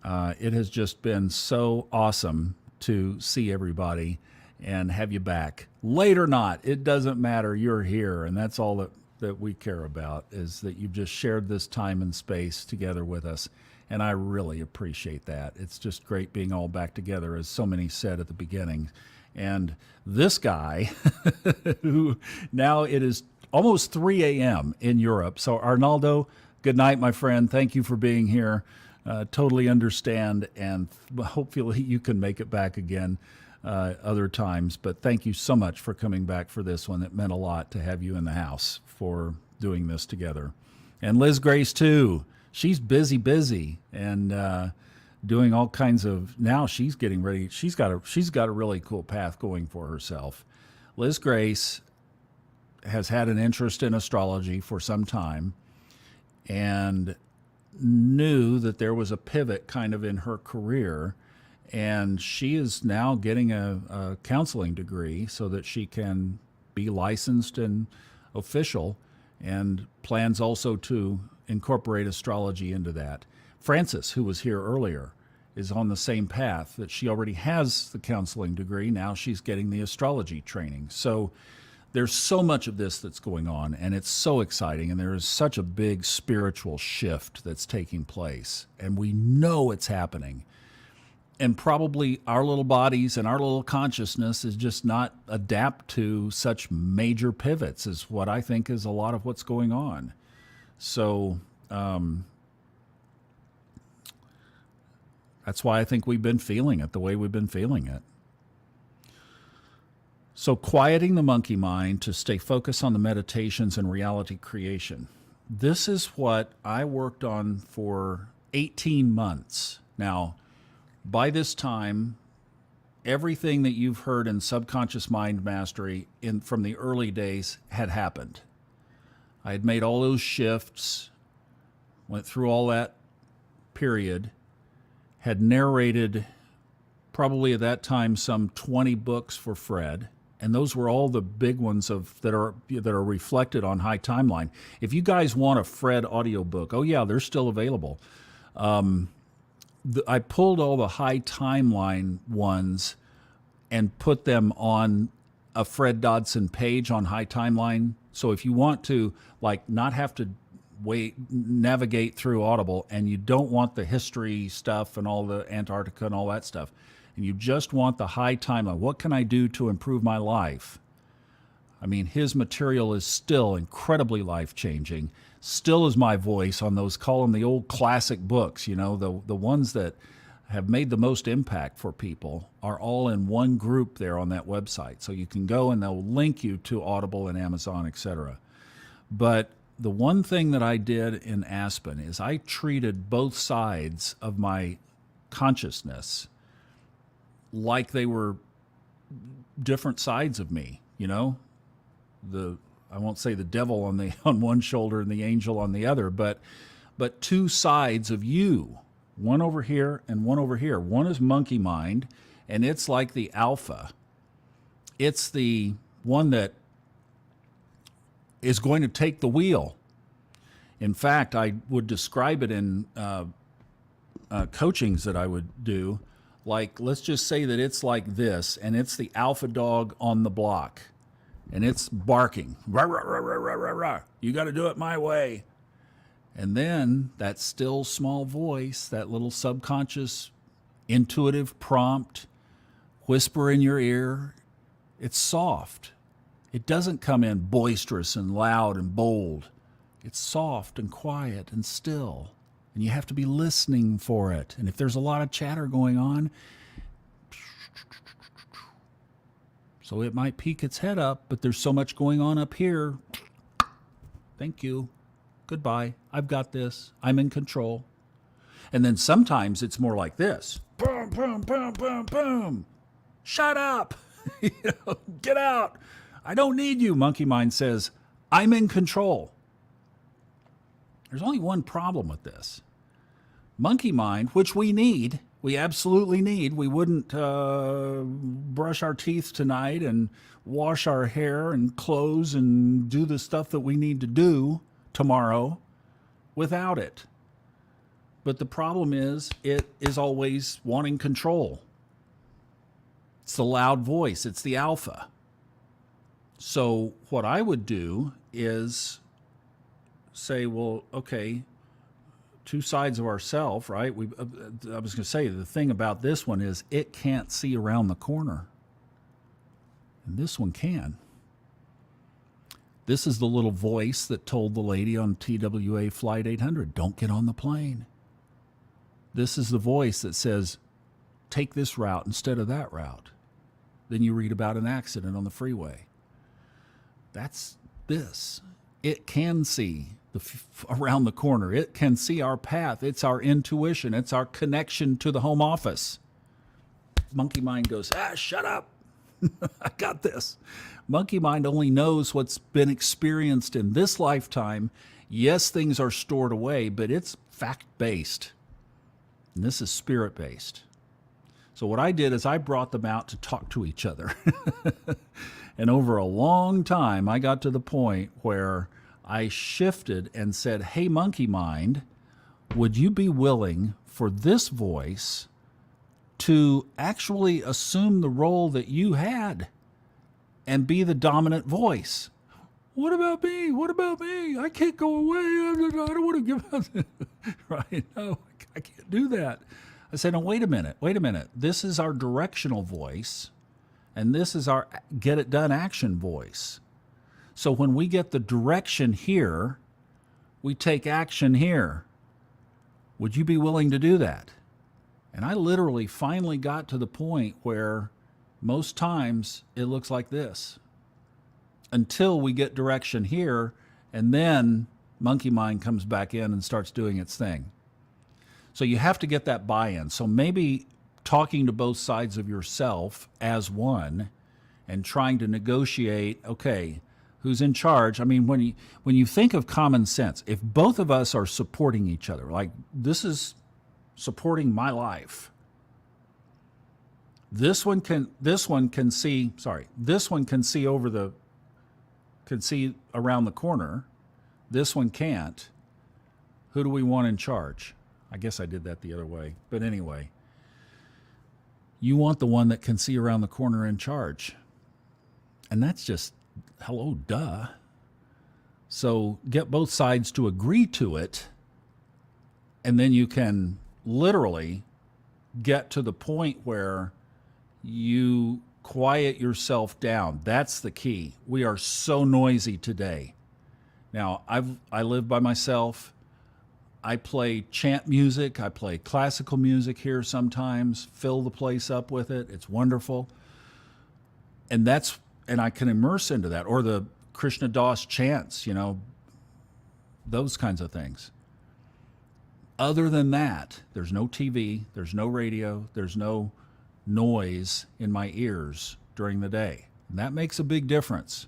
it has just been so awesome to see everybody and have you back. Late or not, it doesn't matter. You're here, and that's all that we care about, is that you've just shared this time and space together with us. And I really appreciate that. It's just great being all back together, as so many said at the beginning. And this guy, who now it is almost 3 a.m. in Europe. So Arnaldo, good night, my friend. Thank you for being here. Totally understand, and hopefully you can make it back again other times. But thank you so much for coming back for this one. It meant a lot to have you in the house for doing this together. And Liz Grace, too. She's busy, and doing all kinds of, now she's getting ready. She's got a really cool path going for herself. Liz Grace has had an interest in astrology for some time and knew that there was a pivot kind of in her career, and she is now getting a counseling degree so that she can be licensed and official, and plans also to incorporate astrology into that. Frances, who was here earlier, is on the same path, that she already has the counseling degree. Now she's getting the astrology training. So there's so much of this that's going on, and it's so exciting, and there is such a big spiritual shift that's taking place, and we know it's happening. And probably our little bodies and our little consciousness is just not adapt to such major pivots, is what I think is a lot of what's going on. So that's why I think we've been feeling it the way we've been feeling it. So quieting the monkey mind to stay focused on the meditations and reality creation. This is what I worked on for 18 months. Now, by this time, everything that you've heard in Subconscious Mind Mastery from the early days had happened. I had made all those shifts, went through all that period, had narrated probably at that time some 20 books for Fred, and those were all the big ones that are reflected on High Timeline. If you guys want a Fred audiobook, oh yeah, they're still available. I pulled all the High Timeline ones and put them on a Fred Dodson page on High Timeline. So if you want to not have to navigate through Audible, and you don't want the history stuff and all the Antarctica and all that stuff, and you just want the High Timeline, what can I do to improve my life? I mean, his material is still incredibly life-changing, still is my voice on those, call them the old classic books, the ones that have made the most impact for people are all in one group there on that website. So you can go and they'll link you to Audible and Amazon, etc. But the one thing that I did in Aspen is I treated both sides of my consciousness like they were different sides of me, I won't say the devil on one shoulder and the angel on the other, but two sides of you, one over here and one over here. One is monkey mind, and it's like the alpha. It's the one that is going to take the wheel. In fact, I would describe it in coachings that I would do. Let's just say that it's like this, and it's the alpha dog on the block, and it's barking. Rah, rah, rah, rah, rah, rah, rah. You got to do it my way. And then that still small voice, that little subconscious, intuitive prompt, whisper in your ear, it's soft. It doesn't come in boisterous and loud and bold. It's soft and quiet and still. And you have to be listening for it. And if there's a lot of chatter going on, so it might peek its head up, but there's so much going on up here. Thank you. Goodbye. I've got this. I'm in control. And then sometimes it's more like this. Boom, boom, boom, boom, boom. Shut up. Get out. I don't need you, Monkey Mind says. I'm in control. There's only one problem with this. Monkey Mind, which we absolutely need. We wouldn't brush our teeth tonight and wash our hair and clothes and do the stuff that we need to do tomorrow without it. But the problem is, it is always wanting control. It's the loud voice. It's the alpha. So what I would do is say, well, okay, two sides of ourself, right? I was going to say, the thing about this one is it can't see around the corner. And this one can. This is the little voice that told the lady on TWA Flight 800, don't get on the plane. This is the voice that says, take this route instead of that route. Then you read about an accident on the freeway. That's this. It can see around the corner. It can see our path. It's our intuition. It's our connection to the home office. Monkey Mind goes, shut up. I got this. Monkey Mind only knows what's been experienced in this lifetime. Yes, things are stored away, but it's fact-based. And this is spirit-based. So what I did is I brought them out to talk to each other. And over a long time, I got to the point where I shifted and said, hey, Monkey Mind, would you be willing for this voice to actually assume the role that you had and be the dominant voice? What about me? What about me? I can't go away. I don't want to give up. Right? No, I can't do that. I said, no, wait a minute. This is our directional voice, and this is our get it done action voice. So when we get the direction here, we take action here. Would you be willing to do that? And I literally finally got to the point where most times it looks like this until we get direction here, and then monkey mind comes back in and starts doing its thing. So you have to get that buy-in. So maybe talking to both sides of yourself as one and trying to negotiate, okay, who's in charge? I mean, when you think of common sense, if both of us are supporting each other, like this is supporting my life. This one can see around the corner. This one can't. Who do we want in charge? I guess I did that the other way. But anyway, you want the one that can see around the corner in charge. And that's just, hello, duh. So get both sides to agree to it, and then you can literally get to the point where you quiet yourself down. That's the key. We are so noisy today. Now, I live by myself. I play chant music. I play classical music here sometimes, fill the place up with it. It's wonderful. And I can immerse into that. Or the Krishna Das chants, those kinds of things. Other than that, there's no TV, there's no radio, there's no noise in my ears during the day. And that makes a big difference.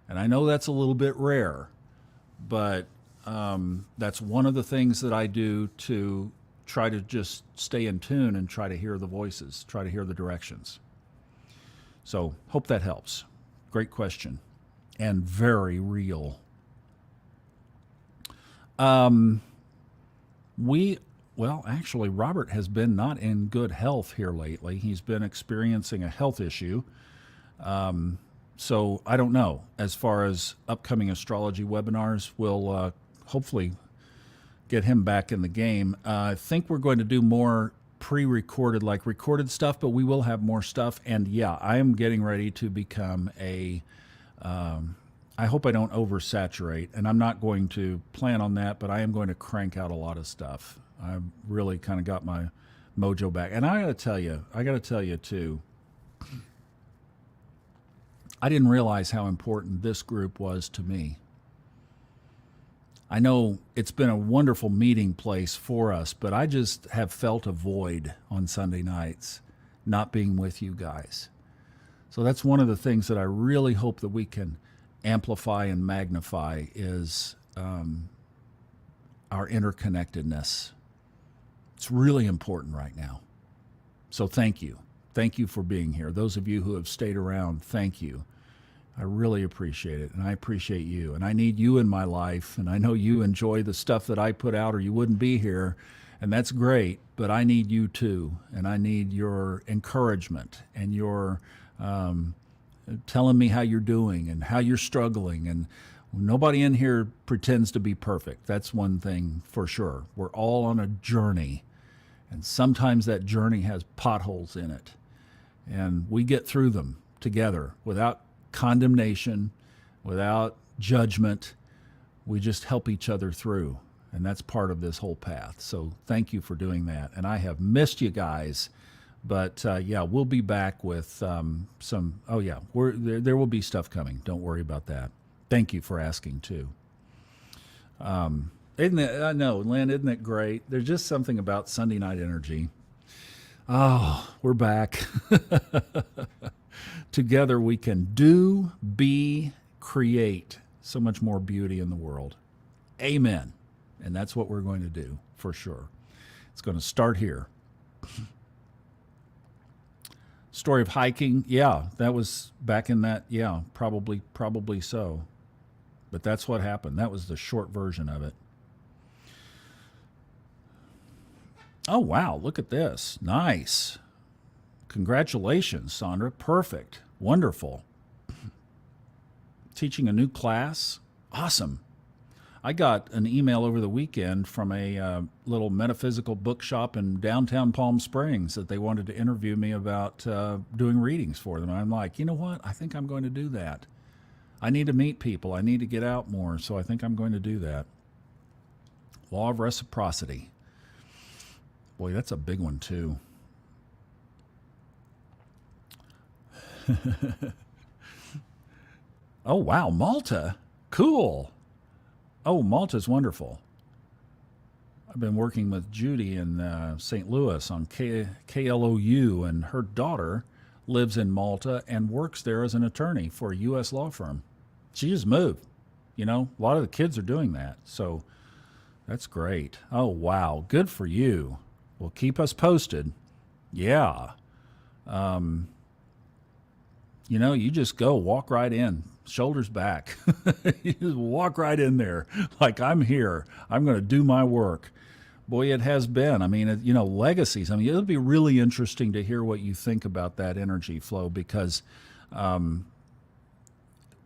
And I know that's a little bit rare, but that's one of the things that I do to try to just stay in tune and try to hear the voices, try to hear the directions. So hope that helps. Great question and very real. Actually, Robert has been not in good health here lately. He's been experiencing a health issue. So I don't know. As far as upcoming astrology webinars, we'll hopefully get him back in the game. I think we're going to do more pre-recorded, like recorded stuff, but we will have more stuff. And yeah, I am getting ready to become I hope I don't oversaturate, and I'm not going to plan on that, but I am going to crank out a lot of stuff. I've really kind of got my mojo back. And I got to tell you too, I didn't realize how important this group was to me. I know it's been a wonderful meeting place for us, but I just have felt a void on Sunday nights not being with you guys. So that's one of the things that I really hope that we can amplify and magnify is our interconnectedness. It's really important right now. So thank you. Thank you for being here. Those of you who have stayed around, thank you. I really appreciate it, and I appreciate you. And I need you in my life, and I know you enjoy the stuff that I put out or you wouldn't be here, and that's great, but I need you too, and I need your encouragement and your telling me how you're doing and how you're struggling. And nobody in here pretends to be perfect. That's one thing for sure. We're all on a journey, and sometimes that journey has potholes in it, and we get through them together without condemnation, without judgment. We just help each other through, and that's part of this whole path. So thank you for doing that. And I have missed you guys, but yeah, we'll be back with there will be stuff coming. Don't worry about that. Thank you for asking too. Isn't it? I know, Lynn, isn't it great? There's just something about Sunday night energy. Oh, we're back. Together we can do, be, create so much more beauty in the world. Amen. And that's what we're going to do for sure. It's going to start here. Story of hiking. Yeah, that was back in that. Yeah, probably so. But that's what happened. That was the short version of it. Oh, wow. Look at this. Nice. Congratulations, Sandra. Perfect. Wonderful. Teaching a new class. Awesome. I got an email over the weekend from a little metaphysical bookshop in downtown Palm Springs that they wanted to interview me about doing readings for them. And I'm like, you know what? I think I'm going to do that. I need to meet people. I need to get out more. So I think I'm going to do that. Law of reciprocity. Boy, that's a big one too. Oh, wow. Malta. Cool. Oh, Malta's wonderful. I've been working with Judy in St. Louis on KLOU, and her daughter lives in Malta and works there as an attorney for a U.S. law firm. She just moved. A lot of the kids are doing that. So that's great. Oh, wow. Good for you. Well, keep us posted. Yeah. You just go, walk right in, shoulders back. You just walk right in there like, I'm here. I'm going to do my work. Boy, it has been. I mean, legacies. I mean, it'll be really interesting to hear what you think about that energy flow, because when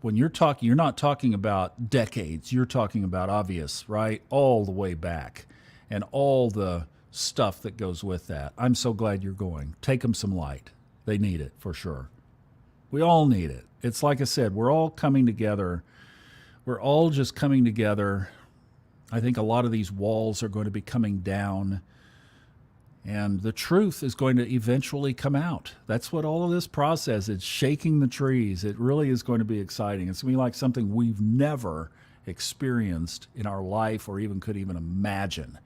you're talking, you're not talking about decades. You're talking about obvious, right? All the way back and all the stuff that goes with that. I'm so glad you're going. Take them some light. They need it for sure. We all need it. It's like I said, we're all coming together. We're all just coming together. I think a lot of these walls are going to be coming down, and the truth is going to eventually come out. That's what all of this process is, shaking the trees. It really is going to be exciting. It's going to be like something we've never experienced in our life or even could even imagine.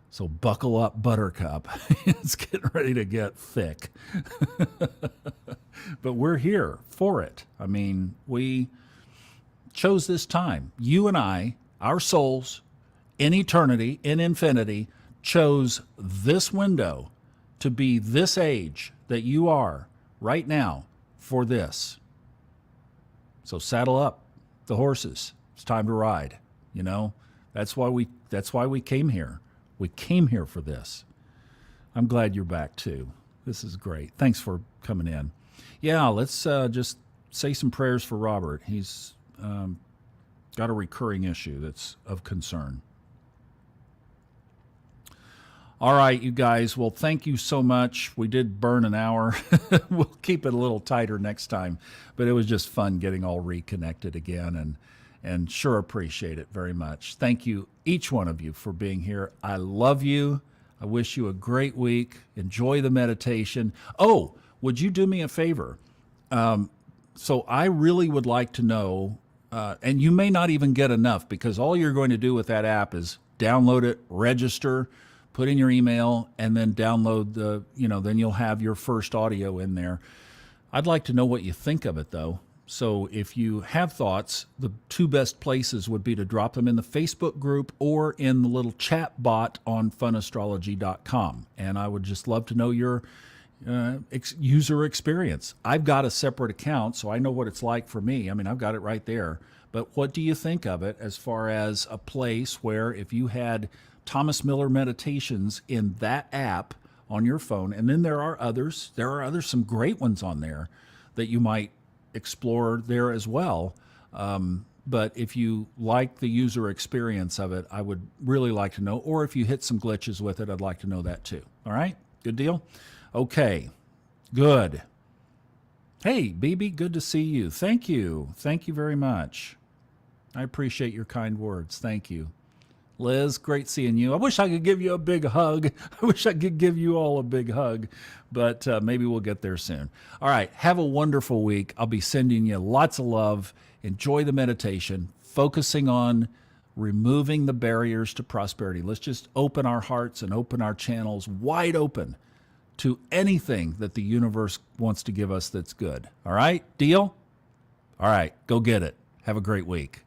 So buckle up, Buttercup. It's getting ready to get thick. But we're here for it. I mean, we chose this time. You and I, our souls, in eternity, in infinity, chose this window to be this age that you are right now for this. So saddle up the horses. It's time to ride. That's why we came here. We came here for this. I'm glad you're back too. This is great. Thanks for coming in. Yeah, let's just say some prayers for Robert. He's got a recurring issue that's of concern. All right, you guys. Well, thank you so much. We did burn an hour. We'll keep it a little tighter next time. But it was just fun getting all reconnected again, and sure appreciate it very much. Thank you, each one of you, for being here. I love you. I wish you a great week. Enjoy the meditation. Oh, would you do me a favor? So I really would like to know, and you may not even get enough, because all you're going to do with that app is download it, register, put in your email, and then download then you'll have your first audio in there. I'd like to know what you think of it, though. So if you have thoughts, the two best places would be to drop them in the Facebook group or in the little chat bot on funastrology.com. And I would just love to know your user experience. I've got a separate account, so I know what it's like for me. I mean, I've got it right there. But what do you think of it as far as a place where if you had Thomas Miller meditations in that app on your phone, and then there are others, some great ones on there that you might explore there as well. But if you like the user experience of it, I would really like to know. Or if you hit some glitches with it, I'd like to know that too. All right? Good deal? Okay. Good. Hey, BB, good to see you. Thank you. Thank you very much. I appreciate your kind words. Thank you. Liz, great seeing you. I wish I could give you a big hug. I wish I could give you all a big hug, but maybe we'll get there soon. All right, have a wonderful week. I'll be sending you lots of love. Enjoy the meditation, focusing on removing the barriers to prosperity. Let's just open our hearts and open our channels wide open to anything that the universe wants to give us that's good. All right, deal? All right, go get it. Have a great week.